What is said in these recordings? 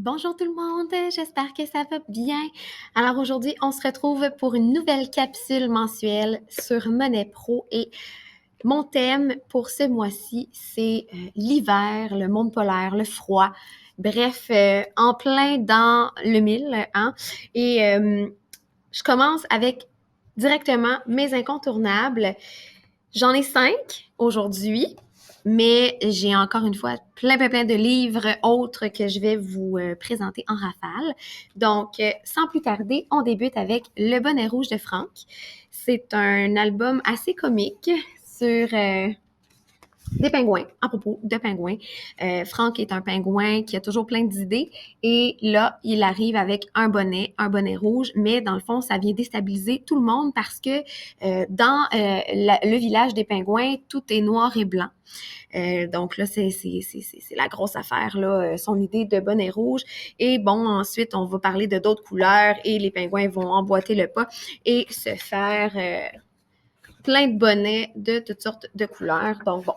Bonjour tout le monde, j'espère que ça va bien. Alors aujourd'hui, on se retrouve pour une nouvelle capsule mensuelle sur Monnaie Pro et mon thème pour ce mois-ci, c'est l'hiver, le monde polaire, le froid. Bref, en plein dans le mille, hein? Et je commence avec directement mes incontournables. J'en ai 5 aujourd'hui, mais j'ai encore une fois plein de livres autres que je vais vous présenter en rafale. Donc, sans plus tarder, on débute avec Le Bonnet Rouge de Franck. C'est un album assez comique sur des pingouins, à propos de pingouins. Franck est un pingouin qui a toujours plein d'idées et là, il arrive avec un bonnet rouge, mais dans le fond, ça vient déstabiliser tout le monde parce que dans le village des pingouins, tout est noir et blanc. Donc là, c'est la grosse affaire, là, son idée de bonnet rouge. Et bon, ensuite, on va parler de d'autres couleurs et les pingouins vont emboîter le pas et se faire plein de bonnets de toutes sortes de couleurs. Donc bon,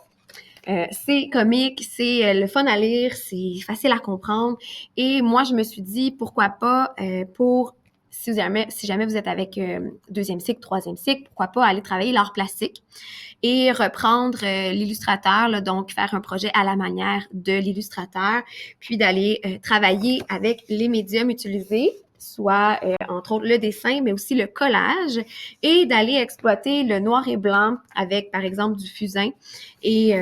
c'est comique, c'est le fun à lire, c'est facile à comprendre. Et moi, je me suis dit, pourquoi pas, pour si jamais vous êtes avec deuxième cycle, troisième cycle, pourquoi pas aller travailler l'art plastique et reprendre l'illustrateur, là, donc faire un projet à la manière de l'illustrateur, puis d'aller travailler avec les médiums utilisés, soit entre autres le dessin, mais aussi le collage, et d'aller exploiter le noir et blanc avec, par exemple, du fusain et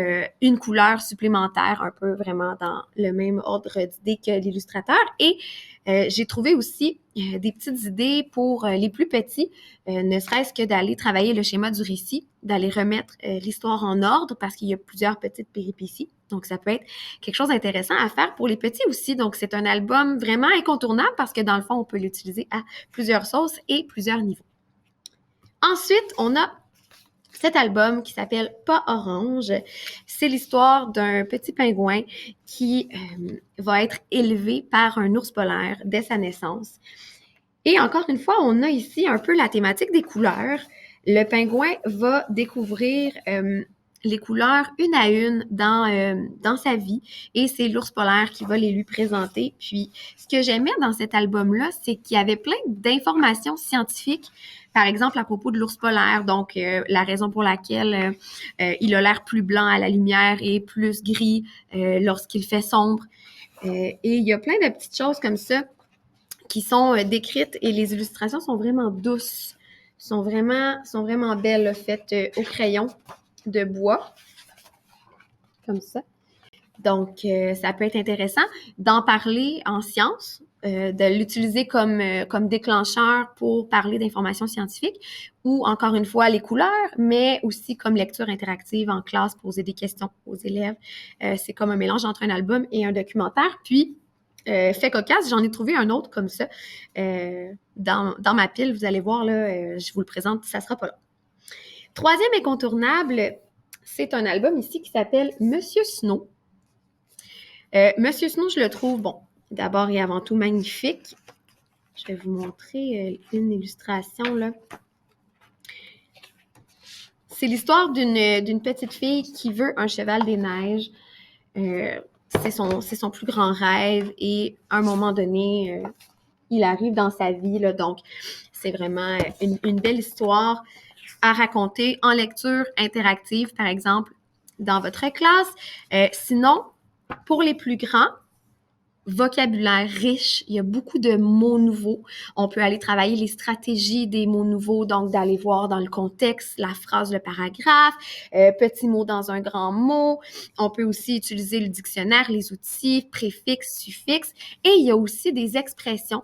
une couleur supplémentaire, un peu vraiment dans le même ordre d'idée que l'illustrateur. Et j'ai trouvé aussi des petites idées pour les plus petits, ne serait-ce que d'aller travailler le schéma du récit, d'aller remettre l'histoire en ordre parce qu'il y a plusieurs petites péripéties. Donc, ça peut être quelque chose d'intéressant à faire pour les petits aussi. Donc, c'est un album vraiment incontournable parce que dans le fond, on peut l'utiliser à plusieurs sauces et plusieurs niveaux. Ensuite, on a cet album qui s'appelle Pas Orange. C'est l'histoire d'un petit pingouin qui va être élevé par un ours polaire dès sa naissance. Et encore une fois, on a ici un peu la thématique des couleurs. Le pingouin va découvrir les couleurs une à une dans sa vie et c'est l'ours polaire qui va les lui présenter. Puis, ce que j'aimais dans cet album-là, c'est qu'il y avait plein d'informations scientifiques, par exemple à propos de l'ours polaire, donc la raison pour laquelle il a l'air plus blanc à la lumière et plus gris lorsqu'il fait sombre. Et il y a plein de petites choses comme ça qui sont décrites et les illustrations sont vraiment douces, sont vraiment belles, là, faites au crayon de bois, comme ça. Donc, ça peut être intéressant d'en parler en sciences, de l'utiliser comme déclencheur pour parler d'informations scientifiques ou, encore une fois, les couleurs, mais aussi comme lecture interactive en classe, poser des questions aux élèves. C'est comme un mélange entre un album et un documentaire. Puis, fait cocasse, j'en ai trouvé un autre comme ça dans ma pile. Vous allez voir, là, je vous le présente, ça sera pas là. Troisième incontournable, c'est un album ici qui s'appelle Monsieur Snow. Monsieur Snow, je le trouve, bon, d'abord et avant tout magnifique. Je vais vous montrer une illustration, là. C'est l'histoire d'une petite fille qui veut un cheval des neiges. C'est son plus grand rêve et à un moment donné, il arrive dans sa vie, là, donc c'est vraiment une belle histoire à raconter en lecture interactive, par exemple, dans votre classe. Sinon, pour les plus grands, vocabulaire riche, il y a beaucoup de mots nouveaux. On peut aller travailler les stratégies des mots nouveaux, donc d'aller voir dans le contexte la phrase, le paragraphe, petit mot dans un grand mot. On peut aussi utiliser le dictionnaire, les outils, préfixes, suffixes. Et il y a aussi des expressions.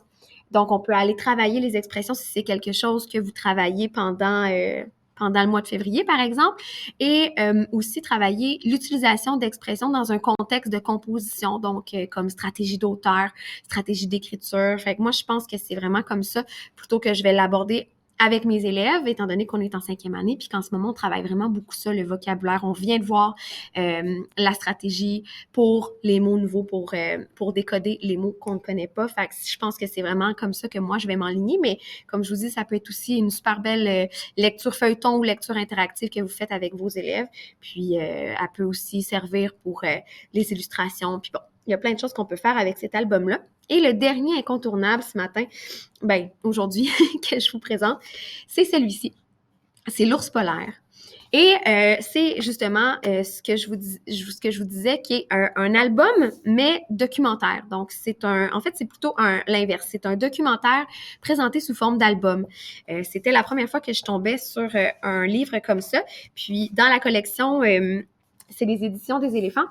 Donc, on peut aller travailler les expressions si c'est quelque chose que vous travaillez pendant le mois de février, par exemple, et aussi travailler l'utilisation d'expressions dans un contexte de composition, donc comme stratégie d'auteur, stratégie d'écriture. Fait que moi, je pense que c'est vraiment comme ça, plutôt que je vais l'aborder avec mes élèves, étant donné qu'on est en 5e année, puis qu'en ce moment, on travaille vraiment beaucoup ça, le vocabulaire. On vient de voir la stratégie pour les mots nouveaux, pour décoder les mots qu'on ne connaît pas. Fait que je pense que c'est vraiment comme ça que moi, je vais m'enligner. Mais comme je vous dis, ça peut être aussi une super belle lecture feuilleton ou lecture interactive que vous faites avec vos élèves. Puis, elle peut aussi servir pour les illustrations. Puis bon, Il y a plein de choses qu'on peut faire avec cet album-là. Et le dernier incontournable ce matin, aujourd'hui, que je vous présente, c'est celui-ci. C'est l'ours polaire. Et c'est justement ce que je vous disais, qui est un album, mais documentaire. Donc, en fait, c'est plutôt l'inverse. C'est un documentaire présenté sous forme d'album. C'était la première fois que je tombais sur un livre comme ça. Puis, dans la collection, c'est les éditions des éléphants.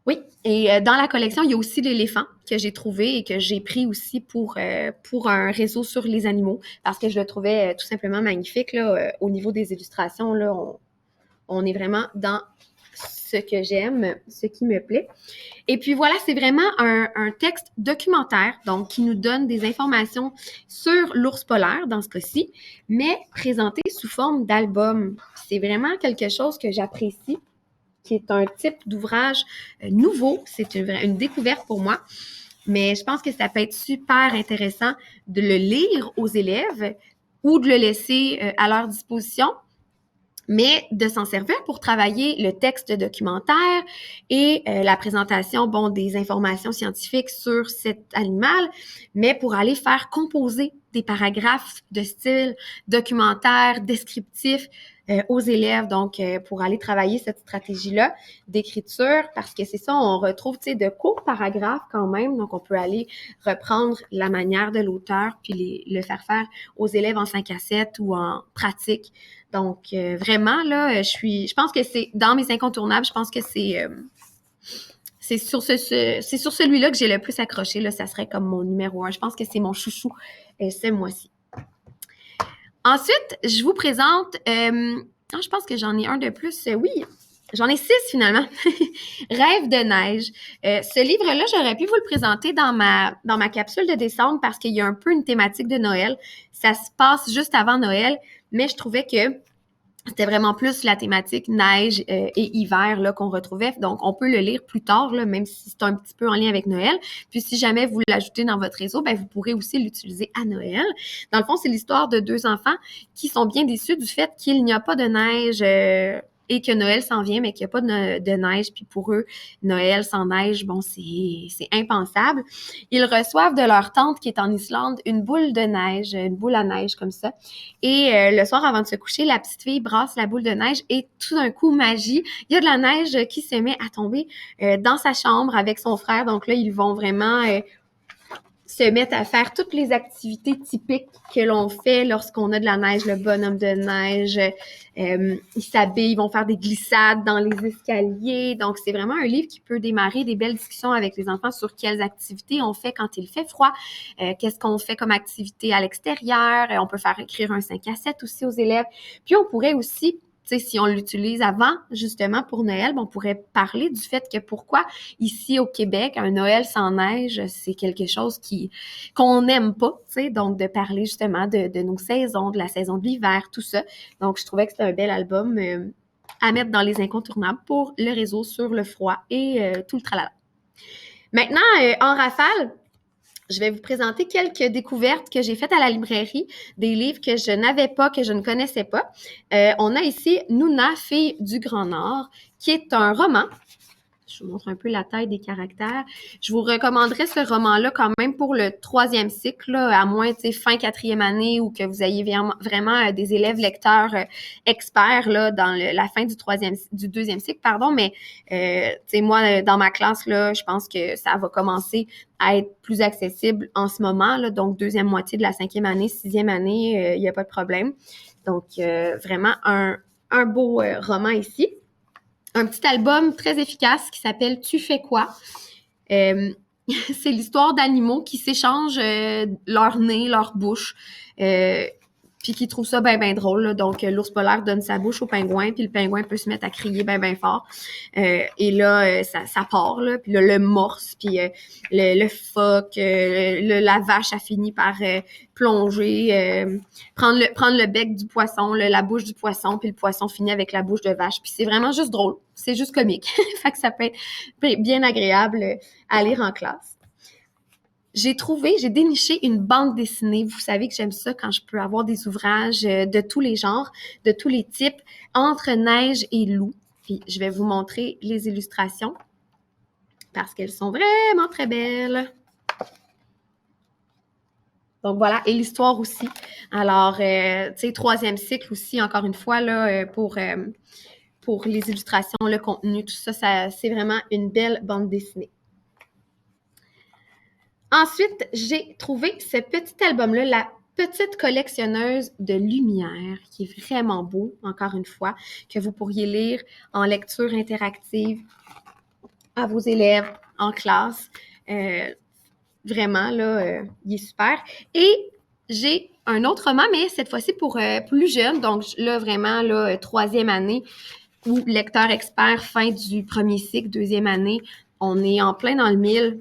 Oui, et dans la collection, il y a aussi l'éléphant que j'ai trouvé et que j'ai pris aussi pour un réseau sur les animaux parce que je le trouvais tout simplement magnifique. Là, au niveau des illustrations, là, on est vraiment dans ce que j'aime, ce qui me plaît. Et puis voilà, c'est vraiment un texte documentaire, donc qui nous donne des informations sur l'ours polaire dans ce cas-ci, mais présenté sous forme d'album. C'est vraiment quelque chose que j'apprécie, qui est un type d'ouvrage nouveau. C'est une découverte pour moi, mais je pense que ça peut être super intéressant de le lire aux élèves ou de le laisser à leur disposition, mais de s'en servir pour travailler le texte documentaire et la présentation, des informations scientifiques sur cet animal, mais pour aller faire composer des paragraphes de style documentaire, descriptif aux élèves, donc pour aller travailler cette stratégie-là d'écriture, parce que c'est ça, on retrouve, de courts paragraphes quand même, donc on peut aller reprendre la manière de l'auteur puis le faire aux élèves en 5 à 7 ou en pratique. Donc, vraiment, là, je pense que c'est dans mes incontournables, je pense que c'est sur celui-là que j'ai le plus accroché. Là, ça serait comme mon numéro 1. Je pense que c'est mon chouchou ce mois-ci. Ensuite, je vous présente, je pense que j'en ai un de plus. Oui, j'en ai 6 finalement. Rêve de neige. Ce livre-là, j'aurais pu vous le présenter dans ma capsule de décembre parce qu'il y a un peu une thématique de Noël. Ça se passe juste avant Noël, mais je trouvais que c'était vraiment plus la thématique neige et hiver là qu'on retrouvait. Donc, on peut le lire plus tard, là, même si c'est un petit peu en lien avec Noël. Puis, si jamais vous l'ajoutez dans votre réseau, vous pourrez aussi l'utiliser à Noël. Dans le fond, c'est l'histoire de 2 enfants qui sont bien déçus du fait qu'il n'y a pas de neige et que Noël s'en vient, mais qu'il n'y a pas de neige. Puis pour eux, Noël sans neige, c'est impensable. Ils reçoivent de leur tante qui est en Islande une boule de neige, une boule à neige comme ça. Et le soir, avant de se coucher, la petite fille brasse la boule de neige et tout d'un coup, magie, il y a de la neige qui se met à tomber dans sa chambre avec son frère. Donc là, ils vont vraiment se mettent à faire toutes les activités typiques que l'on fait lorsqu'on a de la neige, le bonhomme de neige, ils s'habillent, ils vont faire des glissades dans les escaliers. Donc, c'est vraiment un livre qui peut démarrer des belles discussions avec les enfants sur quelles activités on fait quand il fait froid, qu'est-ce qu'on fait comme activité à l'extérieur. On peut faire écrire un 5 à 7 aussi aux élèves. Puis, on pourrait aussi, si on l'utilise avant, justement, pour Noël, on pourrait parler du fait que pourquoi ici au Québec, un Noël sans neige, c'est quelque chose qu'on n'aime pas, donc de parler justement de nos saisons, de la saison de l'hiver, tout ça. Donc, je trouvais que c'était un bel album à mettre dans les incontournables pour le réseau sur le froid et tout le tralala. Maintenant, en rafale, je vais vous présenter quelques découvertes que j'ai faites à la librairie, des livres que je n'avais pas, que je ne connaissais pas. On a ici Nouna, fille du Grand Nord, qui est un roman. Je vous montre un peu la taille des caractères. Je vous recommanderais ce roman-là quand même pour le 3e cycle, là, à moins, fin 4e année ou que vous ayez vraiment des élèves lecteurs experts là, dans la fin du 2e cycle, pardon. Mais, moi, dans ma classe, là, je pense que ça va commencer à être plus accessible en ce moment, là, donc 2e moitié de la 5e année, 6e année, il n'y a pas de problème. Donc, vraiment un beau roman ici. Un petit album très efficace qui s'appelle « Tu fais quoi ». C'est l'histoire d'animaux qui s'échangent leur nez, leur bouche, puis qui trouvent ça bien drôle. Là. Donc, l'ours polaire donne sa bouche au pingouin, puis le pingouin peut se mettre à crier bien fort. Et là, ça part, là, puis là, le morse, puis le phoque, la vache a fini par plonger, prendre le bec du poisson, la bouche du poisson, puis le poisson finit avec la bouche de vache. Puis c'est vraiment juste drôle. C'est juste comique. Fait que ça peut être bien agréable à lire en classe. J'ai déniché une bande dessinée. Vous savez que j'aime ça quand je peux avoir des ouvrages de tous les genres, de tous les types, entre neige et loup. Puis je vais vous montrer les illustrations. parce qu'elles sont vraiment très belles. Donc voilà, et l'histoire aussi. Alors, tu sais, 3e cycle aussi, encore une fois, là, pour les illustrations, le contenu, tout ça, c'est vraiment une belle bande dessinée. Ensuite, j'ai trouvé ce petit album-là, La petite collectionneuse de lumière, qui est vraiment beau, encore une fois, que vous pourriez lire en lecture interactive à vos élèves en classe. Vraiment, là, il est super. Et j'ai un autre roman, mais cette fois-ci pour plus jeune, donc là, vraiment, là, 3e année, ou lecteur expert, fin du 1er cycle, 2e année, on est en plein dans le mille.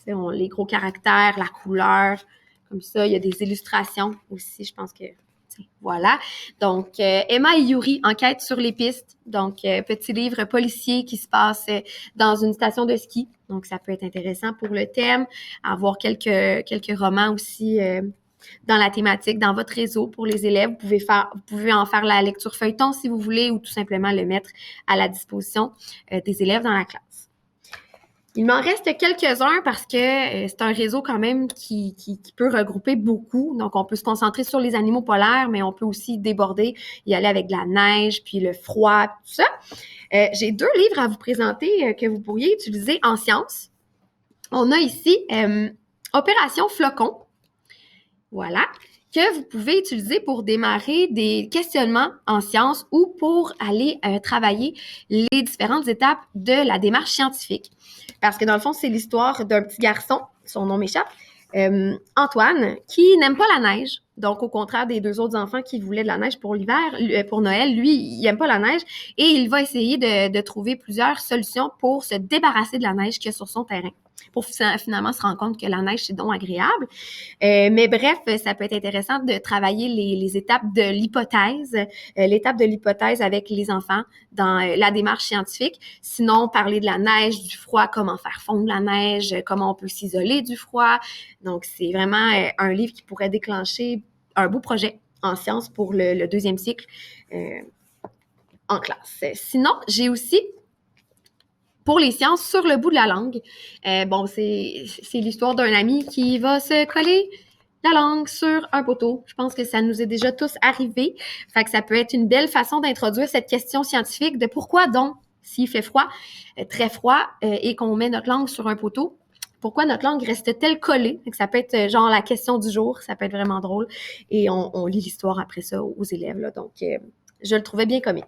Les gros caractères, la couleur, comme ça, il y a des illustrations aussi, je pense que voilà. Donc, Emma et Yuri, enquête sur les pistes. Donc, petit livre policier qui se passe dans une station de ski. Donc, ça peut être intéressant pour le thème. Avoir quelques romans aussi dans la thématique, dans votre réseau pour les élèves. Vous pouvez en faire la lecture feuilleton si vous voulez ou tout simplement le mettre à la disposition des élèves dans la classe. Il m'en reste quelques-uns parce que c'est un réseau quand même qui peut regrouper beaucoup. Donc, on peut se concentrer sur les animaux polaires, mais on peut aussi déborder, y aller avec de la neige, puis le froid, tout ça. J'ai 2 livres à vous présenter que vous pourriez utiliser en sciences. On a ici Opération Flocon. Voilà, que vous pouvez utiliser pour démarrer des questionnements en sciences ou pour aller travailler les différentes étapes de la démarche scientifique. Parce que dans le fond, c'est l'histoire d'un petit garçon, son nom m'échappe, Antoine, qui n'aime pas la neige. Donc, au contraire des 2 autres enfants qui voulaient de la neige pour l'hiver, pour Noël, lui, il n'aime pas la neige et il va essayer de trouver plusieurs solutions pour se débarrasser de la neige qu'il y a sur son terrain, pour finalement se rendre compte que la neige, c'est donc agréable. Mais bref, ça peut être intéressant de travailler les étapes de l'hypothèse, l'étape de l'hypothèse avec les enfants dans la démarche scientifique. Sinon, parler de la neige, du froid, comment faire fondre la neige, comment on peut s'isoler du froid. Donc, c'est vraiment un livre qui pourrait déclencher un beau projet en sciences pour le 2e cycle en classe. Sinon, j'ai aussi pour les sciences sur le bout de la langue. C'est l'histoire d'un ami qui va se coller la langue sur un poteau. Je pense que ça nous est déjà tous arrivé. Fait que ça peut être une belle façon d'introduire cette question scientifique de pourquoi donc, s'il fait froid, très froid, et qu'on met notre langue sur un poteau, pourquoi notre langue reste-t-elle collée? Donc, ça peut être genre la question du jour, ça peut être vraiment drôle. Et on lit l'histoire après ça aux élèves, là. Donc, je le trouvais bien comique.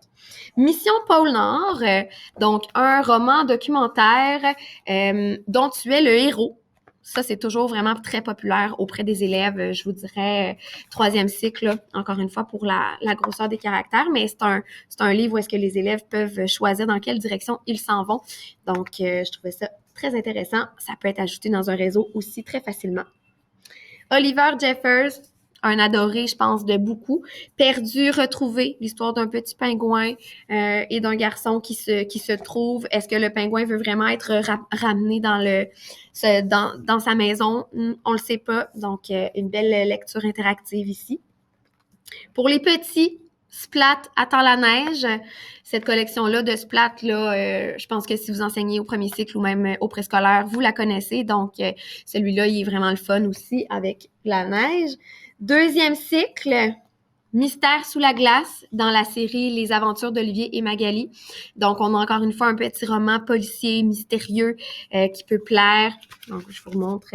Mission Pôle Nord, donc un roman documentaire dont tu es le héros. Ça, c'est toujours vraiment très populaire auprès des élèves, je vous dirais, 3e cycle, là, encore une fois, pour la grosseur des caractères, mais c'est un livre où est-ce que les élèves peuvent choisir dans quelle direction ils s'en vont. Donc, je trouvais ça très intéressant. Ça peut être ajouté dans un réseau aussi très facilement. Oliver Jeffers, un adoré, je pense, de beaucoup. Perdu, retrouvé, l'histoire d'un petit pingouin et d'un garçon qui se trouve. Est-ce que le pingouin veut vraiment être ramené dans sa maison? On le sait pas. Donc, une belle lecture interactive ici. Pour les petits, Splat attend la neige. Cette collection-là de Splat, là, je pense que si vous enseignez au 1er cycle ou même au préscolaire, vous la connaissez. Donc, celui-là, il est vraiment le fun aussi avec la neige. 2e cycle, Mystère sous la glace dans la série Les aventures d'Olivier et Magali. Donc, on a encore une fois un petit roman policier mystérieux qui peut plaire. Donc, je vous remontre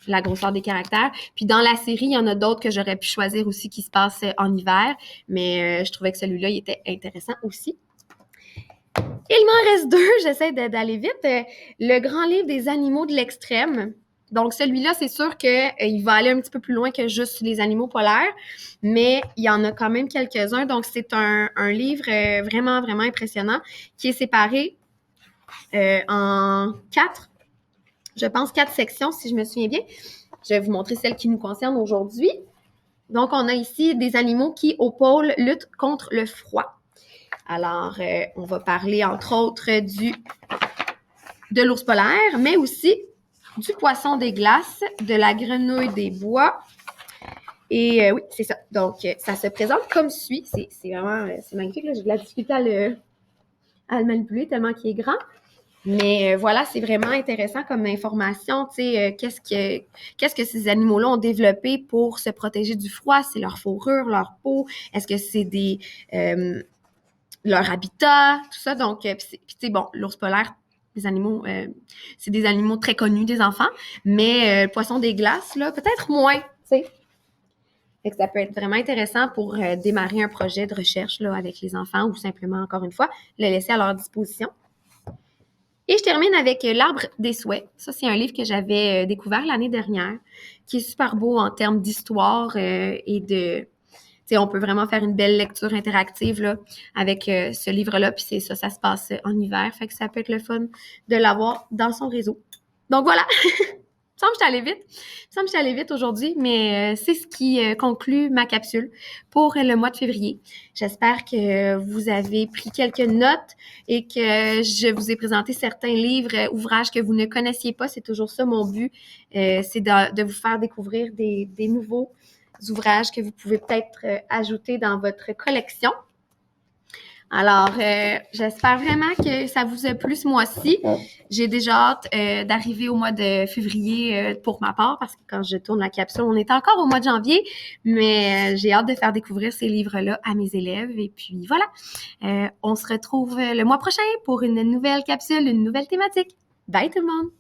la grosseur des caractères. Puis, dans la série, il y en a d'autres que j'aurais pu choisir aussi qui se passent en hiver. Mais je trouvais que celui-là, il était intéressant aussi. Il m'en reste 2, j'essaie d'aller vite. Le grand livre des animaux de l'extrême. Donc, celui-là, c'est sûr qu'il va aller un petit peu plus loin que juste les animaux polaires, mais il y en a quand même quelques-uns. Donc, c'est un livre vraiment, vraiment impressionnant qui est séparé en 4, je pense 4 sections, si je me souviens bien. Je vais vous montrer celle qui nous concerne aujourd'hui. Donc, on a ici des animaux qui, au pôle, luttent contre le froid. Alors, on va parler, entre autres, de l'ours polaire, mais aussi du poisson des glaces, de la grenouille des bois. Et oui, c'est ça. Donc, ça se présente comme suit. C'est vraiment c'est magnifique. Là. J'ai de la difficulté à le manipuler tellement qu'il est grand. Mais voilà, c'est vraiment intéressant comme information, tu sais, qu'est-ce que ces animaux-là ont développé pour se protéger du froid? C'est leur fourrure, leur peau? Est-ce que c'est leur habitat, tout ça? Donc, puis tu sais, bon, l'ours polaire, les animaux, c'est des animaux très connus des enfants, mais le poisson des glaces, là, peut-être moins, tu sais. Fait que ça peut être vraiment intéressant pour démarrer un projet de recherche là, avec les enfants ou simplement, encore une fois, le laisser à leur disposition. Et je termine avec L'Arbre des souhaits. Ça, c'est un livre que j'avais découvert l'année dernière, qui est super beau en termes d'histoire et de... Tu sais, on peut vraiment faire une belle lecture interactive là, avec ce livre-là. Puis c'est ça, ça se passe en hiver. Fait que ça peut être le fun de l'avoir dans son réseau. Donc voilà, il me semble que je suis allée vite aujourd'hui, mais c'est ce qui conclut ma capsule pour le mois de février. J'espère que vous avez pris quelques notes et que je vous ai présenté certains livres, ouvrages que vous ne connaissiez pas. C'est toujours ça mon but, c'est de vous faire découvrir des nouveaux ouvrages que vous pouvez peut-être ajouter dans votre collection. Alors, j'espère vraiment que ça vous a plu ce mois-ci. J'ai déjà hâte d'arriver au mois de février pour ma part, parce que quand je tourne la capsule, on est encore au mois de janvier, mais j'ai hâte de faire découvrir ces livres-là à mes élèves. Et puis voilà, on se retrouve le mois prochain pour une nouvelle capsule, une nouvelle thématique. Bye tout le monde!